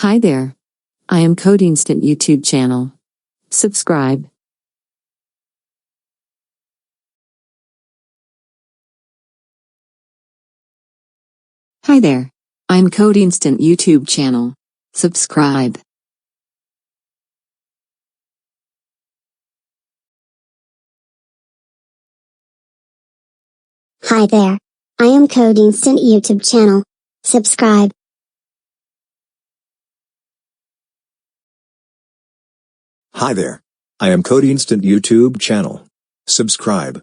Hi there. I am CodeInstant YouTube channel. Subscribe. Hi there. I'm CodeInstant YouTube channel. Subscribe. Hi there. I am CodeInstant YouTube channel. Subscribe. Hi there. I am CodeInstant YouTube channel. Subscribe.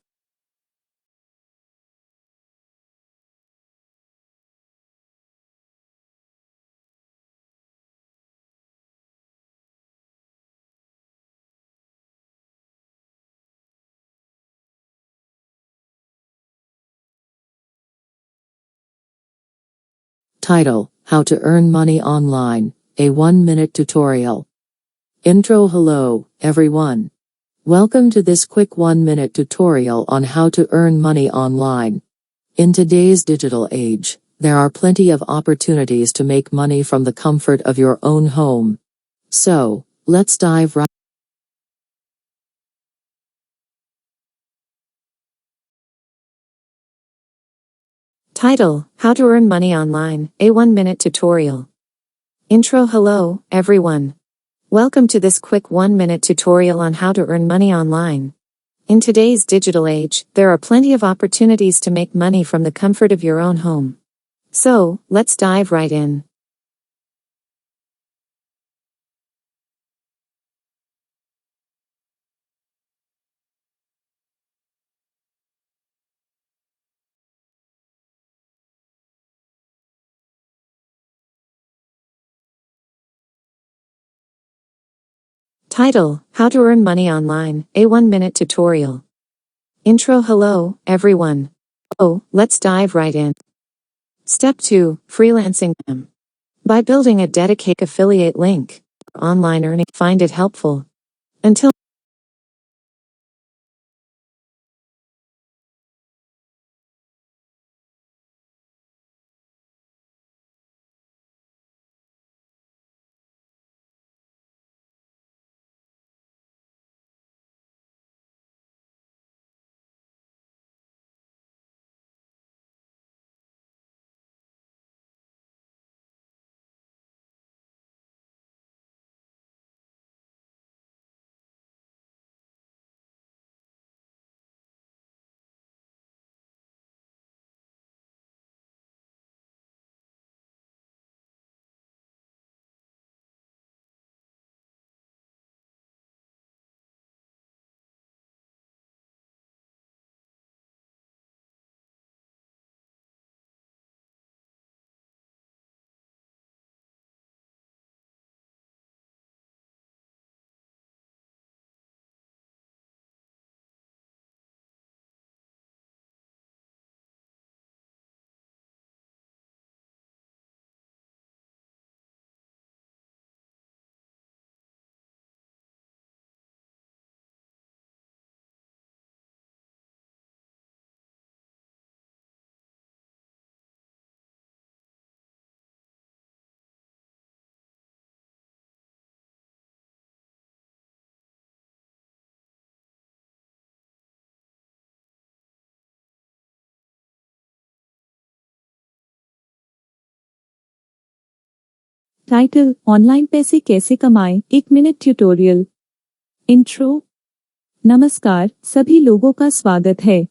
Title: How to Earn Money Online, a 1-minute tutorial. Intro. Hello, everyone. Welcome to this quick 1-minute tutorial on how to earn money online. In today's digital age, there are plenty of opportunities to make money from the comfort of your own home. So, let's dive right. Title: How to Earn Money Online, a 1-minute tutorial. Intro. Hello, everyone. Welcome to this quick 1-minute tutorial on how to earn money online. In today's digital age, there are plenty of opportunities to make money from the comfort of your own home. So, let's dive right in. Title: How to Earn Money Online, a 1-minute tutorial. Intro. Hello, everyone. So, let's dive right in. Step 2. Freelancing. By building a dedicated affiliate link for online earning, find it helpful. Until title: online पैसे कैसे कमाएं, 1-मिनट tutorial. Intro. नमस्कार, सभी लोगों का स्वागत है।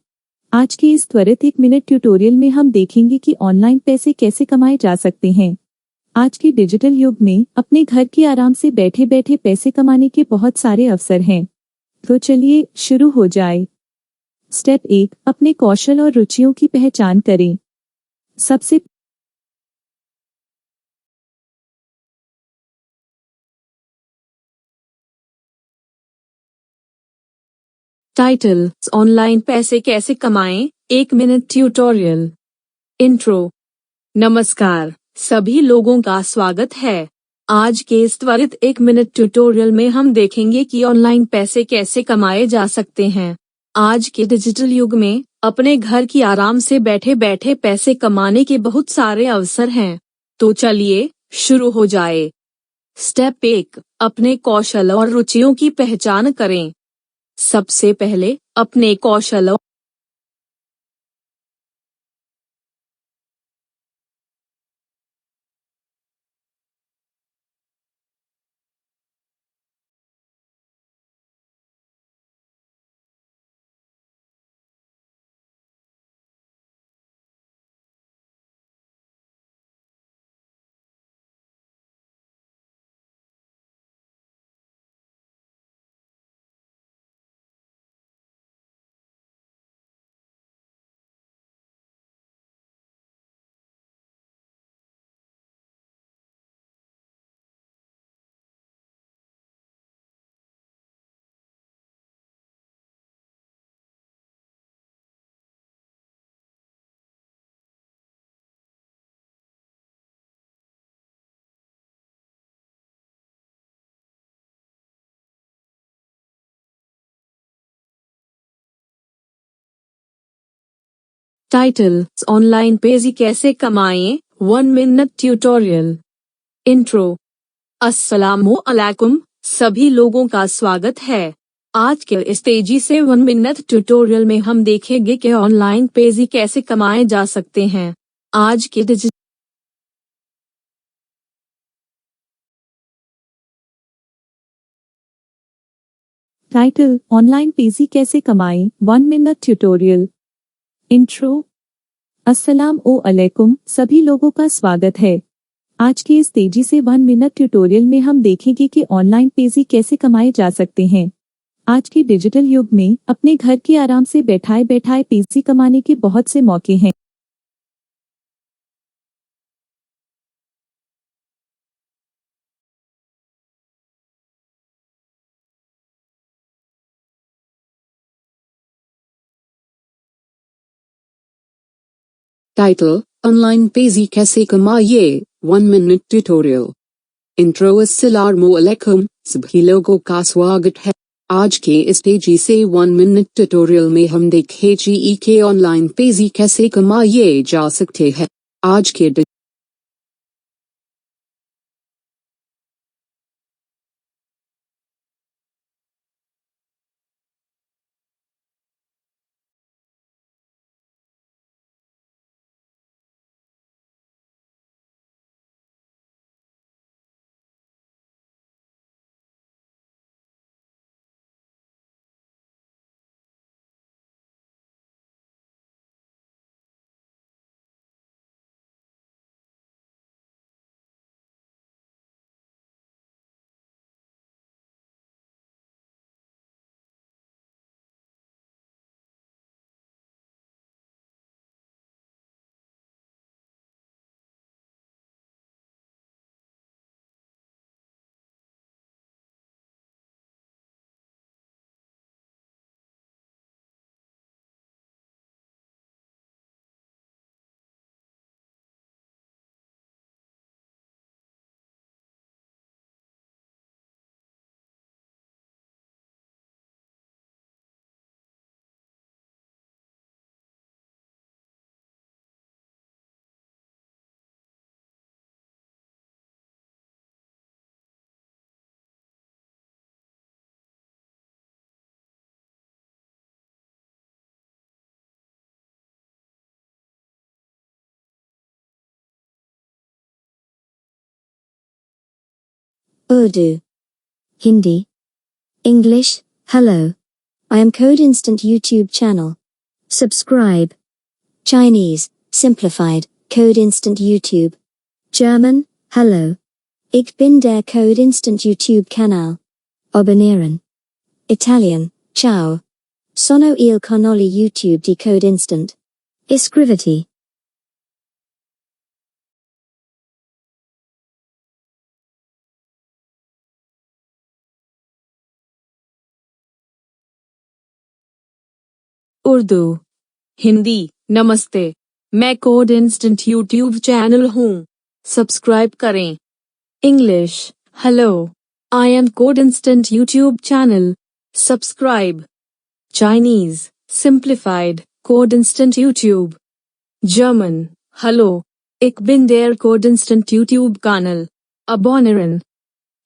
आज के इस त्वरित 1-मिनट ट्यूटोरियल में हम देखेंगे कि ऑनलाइन पैसे कैसे कमाए जा सकते हैं। आज के डिजिटल युग में अपने घर की आराम से बैठे बैठे पैसे कमाने के बहुत सारे अवसर हैं। तो चलिए शुरू हो जाए। स्टेप 1: अपने कौशल और रुचियों की पहचान करें। सबसे टाइटल: ऑनलाइन पैसे कैसे कमाएं, 1-मिनट ट्यूटोरियल। इंट्रो। नमस्कार, सभी लोगों का स्वागत है। आज के इस त्वरित 1-मिनट ट्यूटोरियल में हम देखेंगे कि ऑनलाइन पैसे कैसे कमाए जा सकते हैं। आज के डिजिटल युग में अपने घर की आराम से बैठे बैठे पैसे कमाने के बहुत सारे अवसर हैं। तो चलिए शुरू हो जाए। स्टेप 1, अपने कौशल और रुचियों की पहचान करें। सबसे पहले अपने कौशल टाइटल, ऑनलाइन पैसे कैसे कमाएं, 1 मिनट ट्यूटोरियल। इंट्रो। अस्सलामुअलैकुम, सभी लोगों का स्वागत है। आज के इस तेजी से 1 मिनट ट्यूटोरियल में हम देखेंगे कि ऑनलाइन पैसे कैसे कमाए जा सकते हैं। आज के डिजिटल टाइटल, ऑनलाइन पैसे कैसे कमाएं, 1 मिनट ट्यूटोरियल। इंट्रो। अस्सलामुअलैकुम, सभी लोगों का स्वागत है। आज की इस तेजी से 1 मिनट ट्यूटोरियल में हम देखेंगे कि ऑनलाइन पैसे कैसे कमाए जा सकते हैं। आज के डिजिटल युग में अपने घर के आराम से बैठाए बैठाए पैसे कमाने के बहुत से मौके हैं। टाइटल, ऑनलाइन पैसे कैसे कमाइए, 1 मिनट ट्यूटोरियल। इंट्रो। अस्सलामुअलैकुम, सभी लोगों का स्वागत है। आज के इस तेजी से 1 मिनट ट्यूटोरियल में हम देखेंगे कि ऑनलाइन पैसे कैसे कमाइए जा सकते हैं। आज के Urdu, Hindi, English. Hello. I am Code Instant YouTube channel. Subscribe. Chinese, simplified, Code Instant YouTube. German, hello. Ich bin der Code Instant YouTube Kanal. Abonnieren. Italian, ciao. Sono il canale YouTube di Code Instant. Iscriviti. Urdu, Hindi. नमस्ते, मैं code instant YouTube channel हूँ। Subscribe करें। English, hello, I am code instant YouTube channel. Subscribe. Chinese, simplified, code instant YouTube. German, hello, ich bin der Code Instant YouTube Kanal. Abonnieren.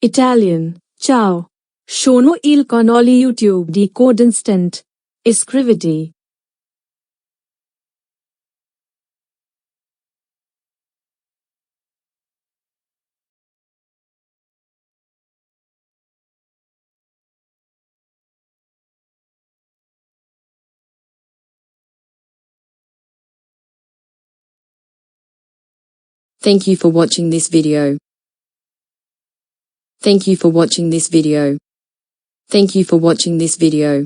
Italian, ciao. Sono il canale YouTube di Code Instant. Iscriviti. Thank you for watching this video. Thank you for watching this video. Thank you for watching this video.